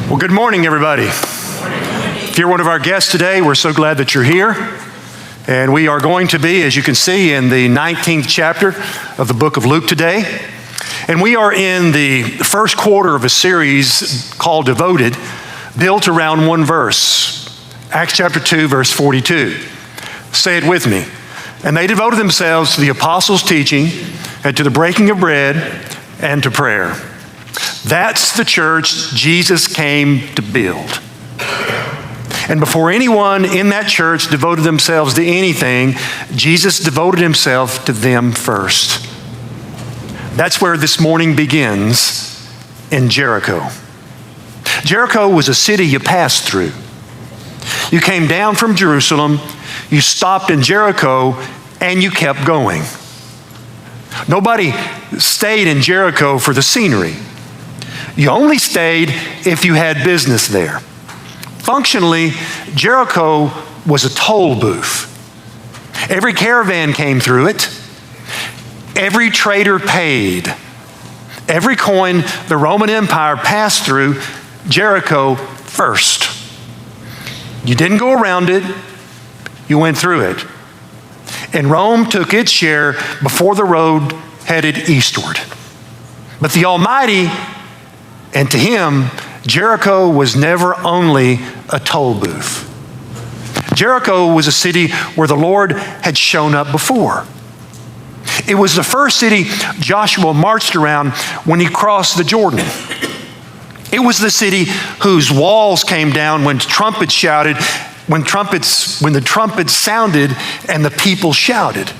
Well, good morning, everybody. If you're one of our guests today, we're so glad that you're here. And we are going to be, as you can see, in the 19th chapter of the book of Luke today. And we are in the first quarter of a series called Devoted, built around one verse, Acts chapter 2, verse 42. Say it with me. And they devoted themselves to the apostles' teaching and to the breaking of bread and to prayer. That's the church Jesus came to build. And before anyone in that church devoted themselves to anything, Jesus devoted himself to them first. That's where this morning begins, in Jericho. Jericho was a city you passed through. You came down from Jerusalem, you stopped in Jericho, and you kept going. Nobody stayed in Jericho for the scenery. You only stayed if you had business there. Functionally, Jericho was a toll booth. Every caravan came through it. Every trader paid. Every coin the Roman Empire passed through Jericho first. You didn't go around it, you went through it. And Rome took its share before the road headed eastward. But the Almighty, and to him, Jericho was never only a toll booth. Jericho was a city where the Lord had shown up before. It was the first city Joshua marched around when he crossed the Jordan. It was the city whose walls came down when trumpets shouted, when the trumpets sounded and the people shouted.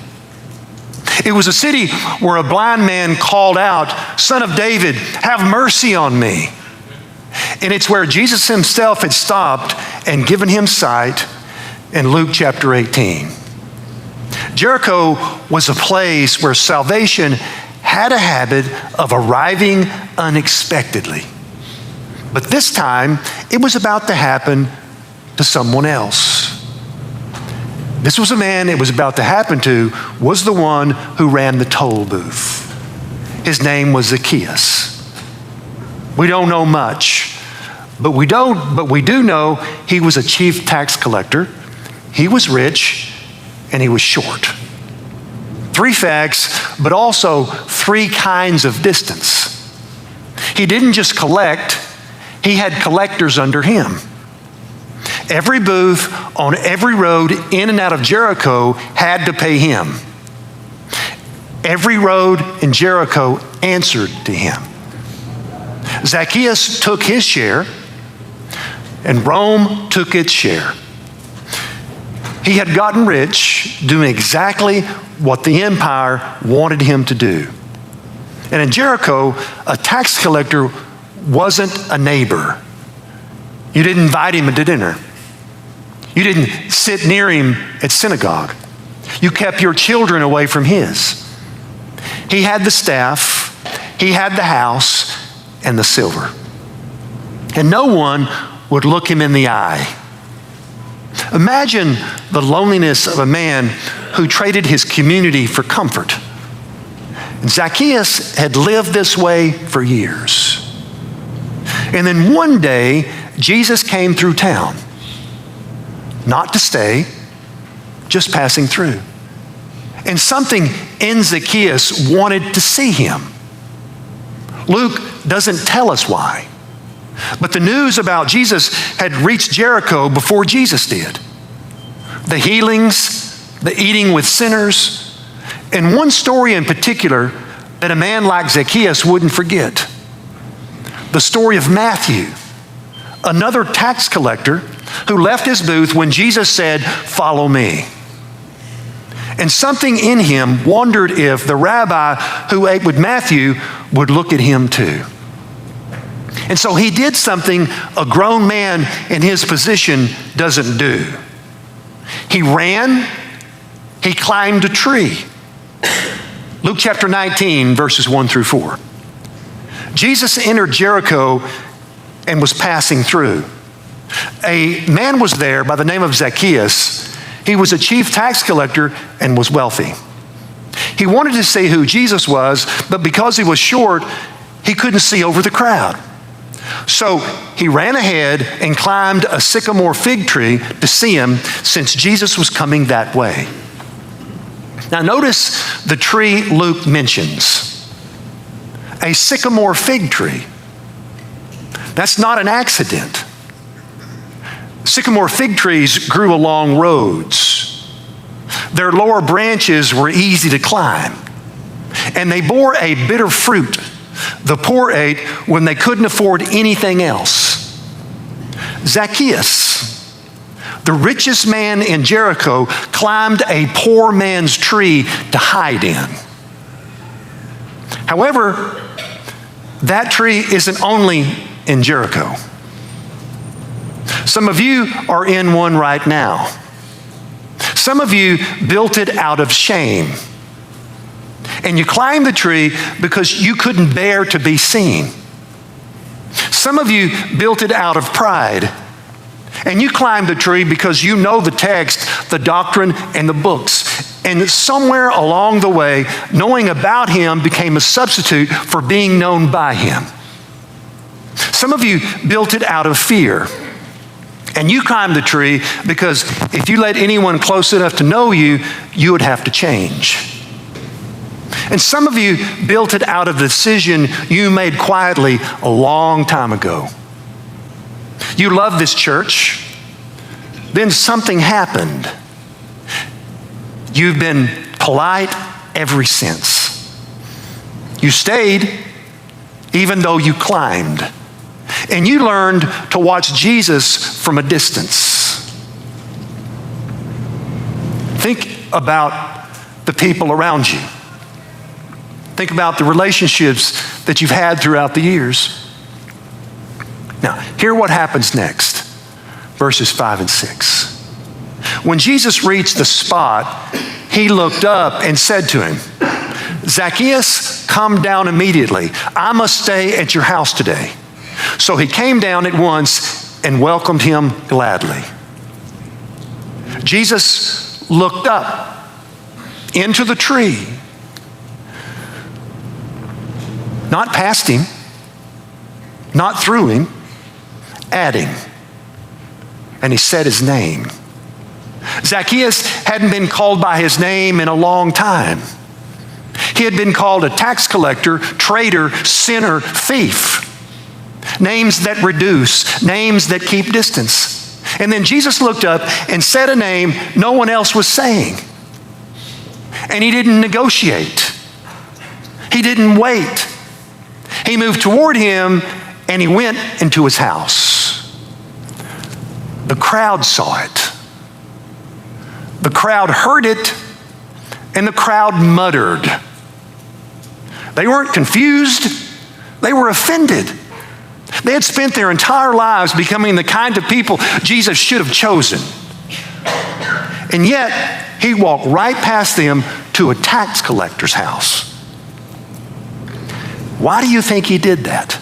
It was a city where a blind man called out, "Son of David, have mercy on me." And it's where Jesus himself had stopped and given him sight in Luke chapter 18. Jericho was a place where salvation had a habit of arriving unexpectedly. But this time, it was about to happen to someone else. This was a man it was about to happen to, was the one who ran the toll booth. His name was Zacchaeus. We don't know much, but we do know he was a chief tax collector, he was rich, and he was short. 3 facts, but also 3 kinds of distance. He didn't just collect, he had collectors under him. Every booth on every road in and out of Jericho had to pay him. Every road in Jericho answered to him. Zacchaeus took his share, and Rome took its share. He had gotten rich doing exactly what the empire wanted him to do. And in Jericho, a tax collector wasn't a neighbor. You didn't invite him to dinner. You didn't sit near him at synagogue. You kept your children away from his. He had the staff, he had the house, and the silver. And no one would look him in the eye. Imagine the loneliness of a man who traded his community for comfort. And Zacchaeus had lived this way for years. And then one day, Jesus came through town. Not to stay, just passing through. And something in Zacchaeus wanted to see him. Luke doesn't tell us why. But the news about Jesus had reached Jericho before Jesus did. The healings, the eating with sinners, and one story in particular that a man like Zacchaeus wouldn't forget. The story of Matthew, another tax collector who left his booth when Jesus said, "Follow me." And something in him wondered if the rabbi who ate with Matthew would look at him too. And so he did something a grown man in his position doesn't do. He ran, he climbed a tree. Luke chapter 19, verses 1 through 4. Jesus entered Jericho and was passing through. A man was there by the name of Zacchaeus. He was a chief tax collector and was wealthy. He wanted to see who Jesus was, but because he was short, he couldn't see over the crowd. So he ran ahead and climbed a sycamore fig tree to see him, since Jesus was coming that way. Now notice the tree Luke mentions, a sycamore fig tree. That's not an accident. Sycamore fig trees grew along roads. Their lower branches were easy to climb, and they bore a bitter fruit the poor ate when they couldn't afford anything else. Zacchaeus, the richest man in Jericho, climbed a poor man's tree to hide in. However, that tree isn't only in Jericho. Some of you are in one right now. Some of you built it out of shame. And you climbed the tree because you couldn't bear to be seen. Some of you built it out of pride. And you climbed the tree because you know the text, the doctrine, and the books. And somewhere along the way, knowing about him became a substitute for being known by him. Some of you built it out of fear. And you climbed the tree because if you let anyone close enough to know you, you would have to change. And some of you built it out of a decision you made quietly a long time ago. You love this church, then something happened. You've been polite ever since. You stayed even though you climbed. And you learned to watch Jesus from a distance. Think about the people around you. Think about the relationships that you've had throughout the years. Now, hear what happens next. Verses 5 and 6. When Jesus reached the spot, he looked up and said to him, Zacchaeus, come down immediately. I must stay at your house today. So he came down at once and welcomed him gladly. Jesus looked up into the tree, not past him, not through him, at him. And he said his name. Zacchaeus hadn't been called by his name in a long time. He had been called a tax collector, traitor, sinner, thief. Names that reduce, names that keep distance. And then Jesus looked up and said a name no one else was saying. And he didn't negotiate. He didn't wait. He moved toward him and he went into his house. The crowd saw it. The crowd heard it, and the crowd muttered. They weren't confused, they were offended. They had spent their entire lives becoming the kind of people Jesus should have chosen. And yet, he walked right past them to a tax collector's house. Why do you think he did that?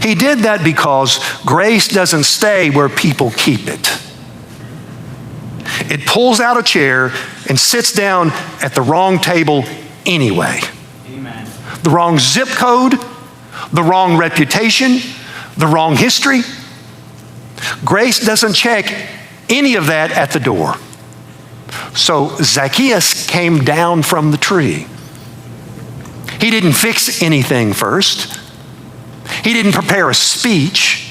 He did that because grace doesn't stay where people keep it. It pulls out a chair and sits down at the wrong table anyway. Amen. The wrong zip code, the wrong reputation, the wrong history. Grace doesn't check any of that at the door. So Zacchaeus came down from the tree. He didn't fix anything first. He didn't prepare a speech.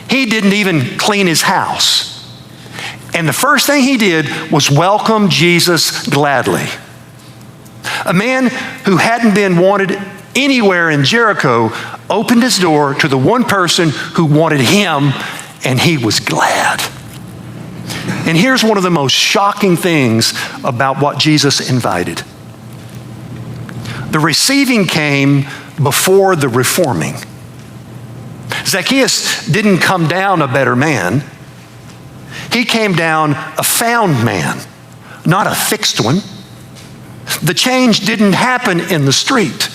He didn't even clean his house. And the first thing he did was welcome Jesus gladly. A man who hadn't been wanted anywhere in Jericho opened his door to the one person who wanted him, and he was glad. And here's one of the most shocking things about what Jesus invited. The receiving came before the reforming. Zacchaeus didn't come down a better man. He came down a found man, not a fixed one. The change didn't happen in the street.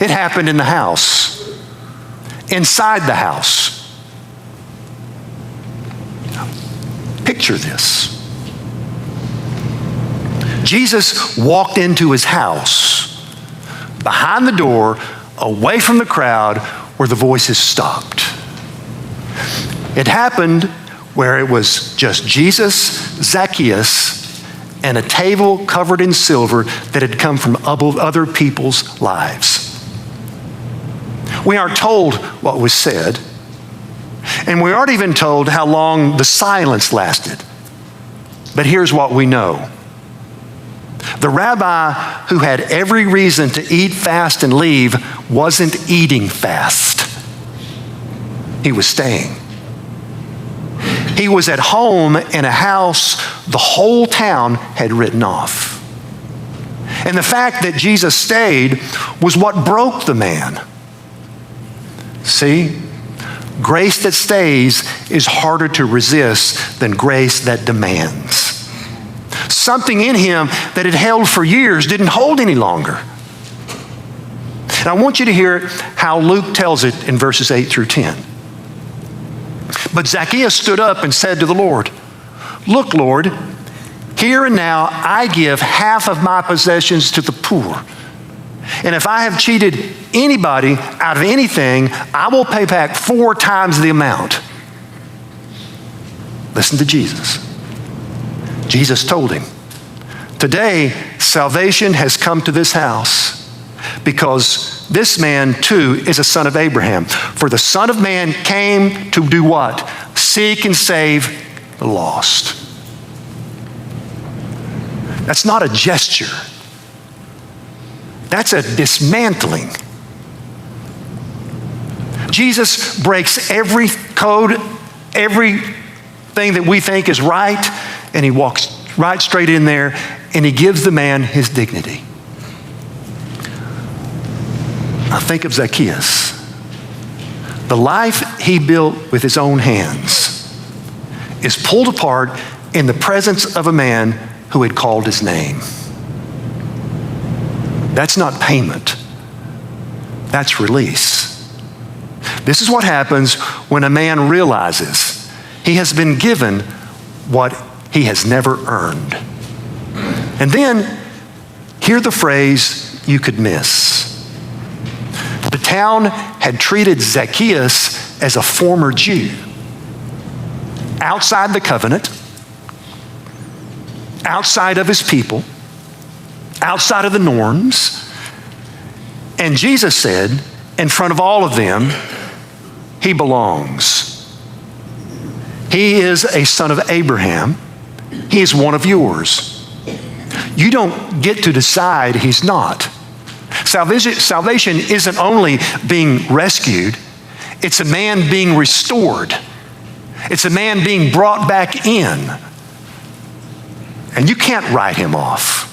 It happened in the house, inside the house. Picture this. Jesus walked into his house, behind the door, away from the crowd, where the voices stopped. It happened where it was just Jesus, Zacchaeus, and a table covered in silver that had come from other people's lives. We aren't told what was said, and we aren't even told how long the silence lasted. But here's what we know. The rabbi who had every reason to eat fast and leave wasn't eating fast. He was staying. He was at home in a house the whole town had written off. And the fact that Jesus stayed was what broke the man. See, grace that stays is harder to resist than grace that demands. Something in him that had held for years didn't hold any longer. And I want you to hear how Luke tells it in verses 8 through 10. But Zacchaeus stood up and said to the Lord, "Look, Lord, here and now I give half of my possessions to the poor. And if I have cheated anybody out of anything, I will pay back 4 times the amount." Listen to Jesus. Jesus told him, "Today salvation has come to this house, because this man too is a son of Abraham. For the Son of Man came to do what? Seek and save the lost." That's not a gesture. That's a dismantling. Jesus breaks every code, everything that we think is right, and he walks right straight in there, and he gives the man his dignity. Now think of Zacchaeus. The life he built with his own hands is pulled apart in the presence of a man who had called his name. That's not payment. That's release. This is what happens when a man realizes he has been given what he has never earned. And then hear the phrase you could miss. The town had treated Zacchaeus as a former Jew, outside the covenant, outside of his people, outside of the norms. And Jesus said, in front of all of them, he belongs. He is a son of Abraham. He is one of yours. You don't get to decide he's not. Salvation isn't only being rescued, it's a man being restored. It's a man being brought back in. And you can't write him off.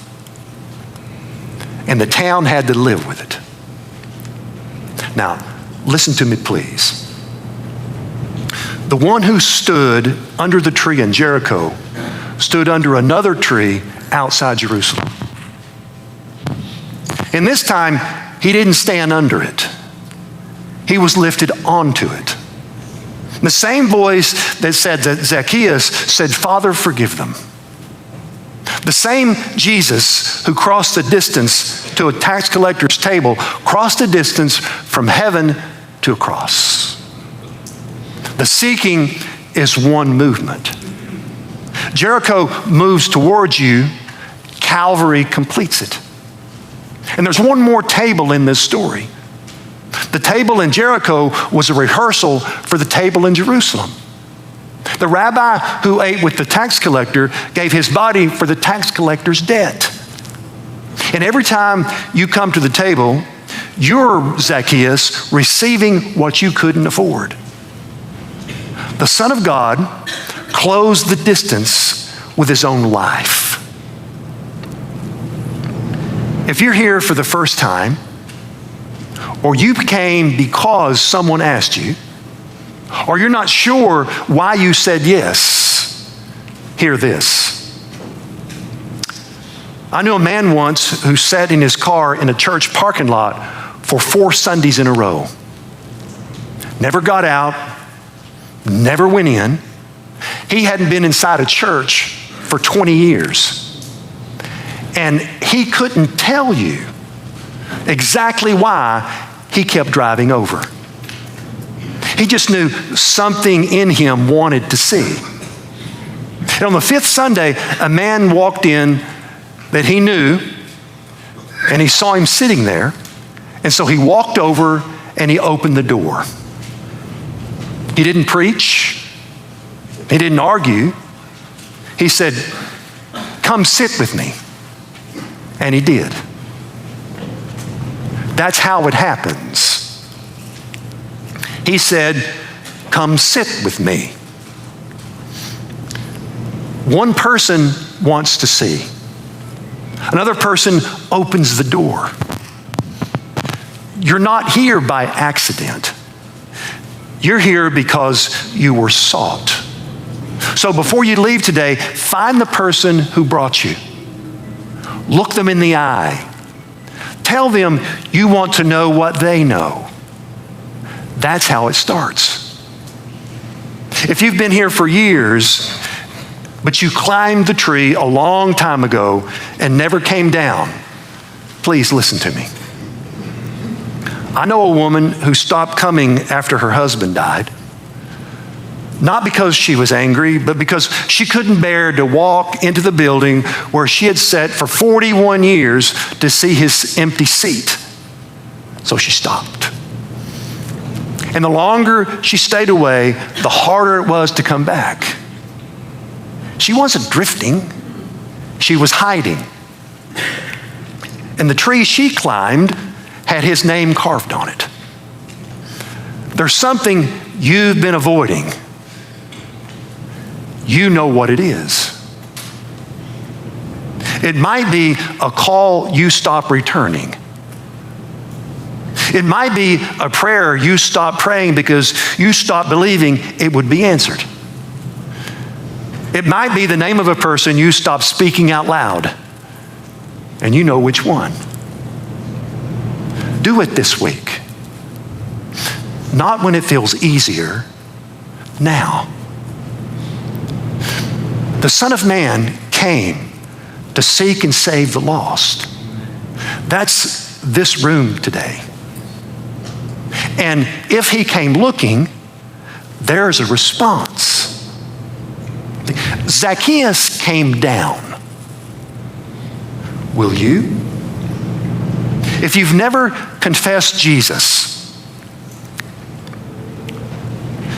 And the town had to live with it. Now, listen to me, please. The one who stood under the tree in Jericho stood under another tree outside Jerusalem. And this time, he didn't stand under it. He was lifted onto it. The same voice that said that Zacchaeus said, "Father, forgive them." The same Jesus who crossed the distance to a tax collector's table crossed the distance from heaven to a cross. The seeking is one movement. Jericho moves towards you, Calvary completes it. And there's one more table in this story. The table in Jericho was a rehearsal for the table in Jerusalem. The rabbi who ate with the tax collector gave his body for the tax collector's debt. And every time you come to the table, you're, Zacchaeus, receiving what you couldn't afford. The Son of God closed the distance with his own life. If you're here for the first time, or you came because someone asked you, or you're not sure why you said yes, hear this. I knew a man once who sat in his car in a church parking lot for 4 Sundays in a row. Never got out, never went in. He hadn't been inside a church for 20 years. And he couldn't tell you exactly why he kept driving over. He just knew something in him wanted to see. And on the fifth Sunday, a man walked in that he knew, and he saw him sitting there. And so he walked over and he opened the door. He didn't preach. He didn't argue. He said, "Come sit with me." And he did. That's how it happens. He said, "Come sit with me." One person wants to see. Another person opens the door. You're not here by accident. You're here because you were sought. So before you leave today, find the person who brought you. Look them in the eye. Tell them you want to know what they know. That's how it starts. If you've been here for years, but you climbed the tree a long time ago and never came down, please listen to me. I know a woman who stopped coming after her husband died. Not because she was angry, but because she couldn't bear to walk into the building where she had sat for 41 years to see his empty seat. So she stopped. And the longer she stayed away, the harder it was to come back. She wasn't drifting. She was hiding. And the tree she climbed had his name carved on it. There's something you've been avoiding. You know what it is. It might be a call you stop returning. It might be a prayer you stop praying because you stop believing it would be answered. It might be the name of a person you stop speaking out loud, and you know which one. Do it this week. Not when it feels easier, now. The Son of Man came to seek and save the lost. That's this room today. And if he came looking, there's a response. Zacchaeus came down. Will you? If you've never confessed Jesus,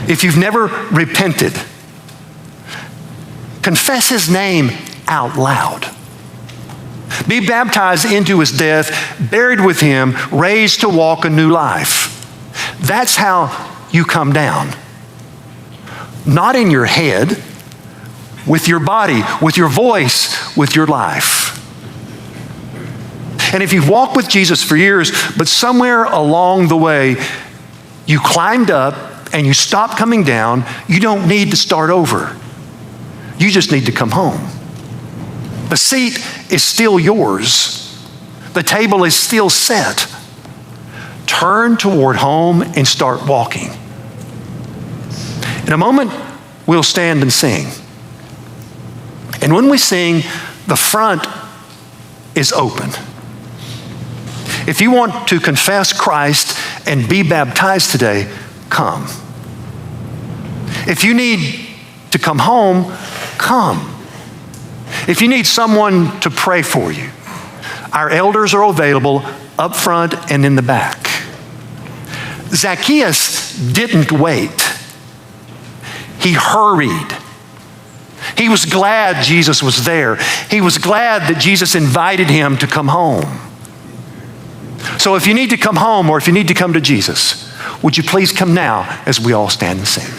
if you've never repented, confess his name out loud. Be baptized into his death, buried with him, raised to walk a new life. That's how you come down. Not in your head, with your body, with your voice, with your life. And if you've walked with Jesus for years, but somewhere along the way, you climbed up and you stopped coming down, you don't need to start over. You just need to come home. The seat is still yours. The table is still set. Turn toward home and start walking. In a moment, we'll stand and sing. And when we sing, the front is open. If you want to confess Christ and be baptized today, come. If you need to come home, come. If you need someone to pray for you, our elders are available up front and in the back. Zacchaeus didn't wait. He hurried. He was glad Jesus was there. He was glad that Jesus invited him to come home. So if you need to come home or if you need to come to Jesus, would you please come now as we all stand and sing?